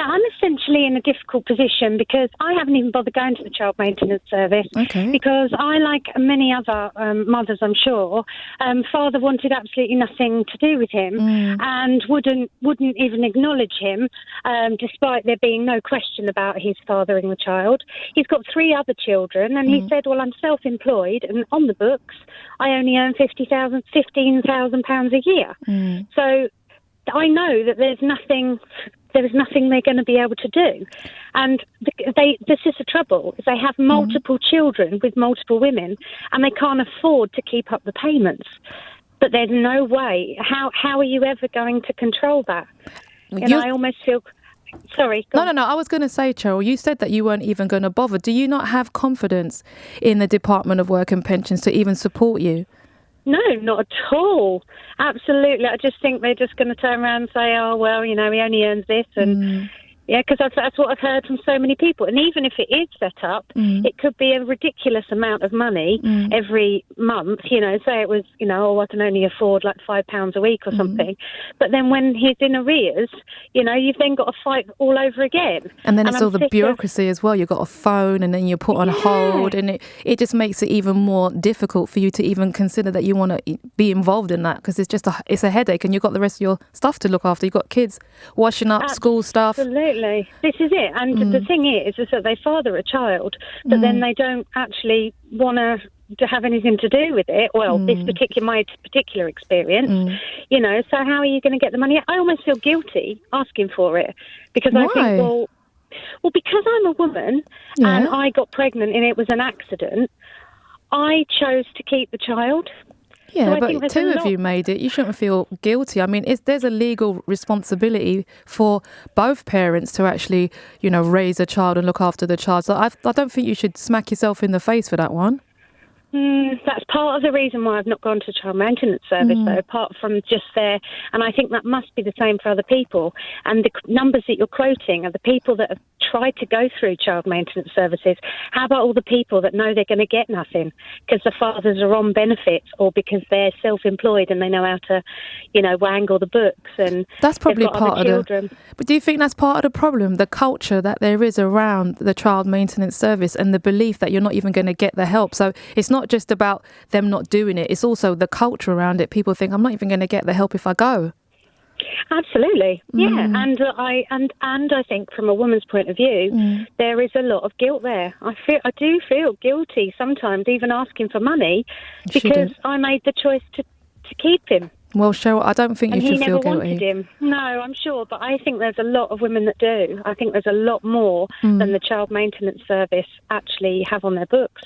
I'm essentially in a difficult position because I haven't even bothered going to the child maintenance service. Okay. Because I, like many other mothers, I'm sure, father wanted absolutely nothing to do with him and wouldn't even acknowledge him, despite there being no question about his fathering the child. He's got 3 other children, and he said, well, I'm self-employed, and on the books, I only earn £15,000 a year. So I know that there is nothing they're going to be able to do. And this is the trouble, is they have multiple children with multiple women, and they can't afford to keep up the payments. But there's no way. How are you ever going to control that? I almost feel... Sorry. No. I was going to say, Cheryl, you said that you weren't even going to bother. Do you not have confidence in the Department of Work and Pensions to even support you? No, not at all. Absolutely. I just think they're just going to turn around and say, oh, well, he only earns this. And yeah, because that's what I've heard from so many people. And even if it is set up, it could be a ridiculous amount of money every month. Say it was, I can only afford like £5 a week or something. But then when he's in arrears, you've then got to fight all over again. And then it's all the bureaucracy as well. You've got a phone and then you're put on hold. And it just makes it even more difficult for you to even consider that you want to be involved in that, because it's a headache, and you've got the rest of your stuff to look after. You've got kids washing up, school stuff. Absolutely. This is it. And the thing is that they father a child, but then they don't actually want to have anything to do with it. Well, my particular experience, so how are you going to get the money? I almost feel guilty asking for it, because I think, well, because I'm a woman and I got pregnant and it was an accident, I chose to keep the child. Yeah, so but 2 of you made it. You shouldn't feel guilty. I mean, there's a legal responsibility for both parents to actually, raise a child and look after the child. So I don't think you should smack yourself in the face for that one. That's part of the reason why I've not gone to child maintenance service, though, apart from just there. And I think that must be the same for other people. And the numbers that you're quoting are the people that have tried to go through child maintenance services. How about all the people that know they're going to get nothing because the fathers are on benefits, or because they're self-employed and they know how to, wangle the books, and that's probably part of children. But do you think that's part of the problem, the culture that there is around the child maintenance service and the belief that you're not even going to get the help? So it's not just about them not doing it, it's also the culture around it. People think, I'm not even going to get the help if I go. Absolutely, yeah. And I think from a woman's point of view, there is a lot of guilt there. I do feel guilty sometimes, even asking for money, because I made the choice to keep him. Well, Cheryl, I don't think you should feel guilty. And he never wanted him. No, I'm sure, but I think there's a lot of women that do. I think there's a lot more than the child maintenance service actually have on their books.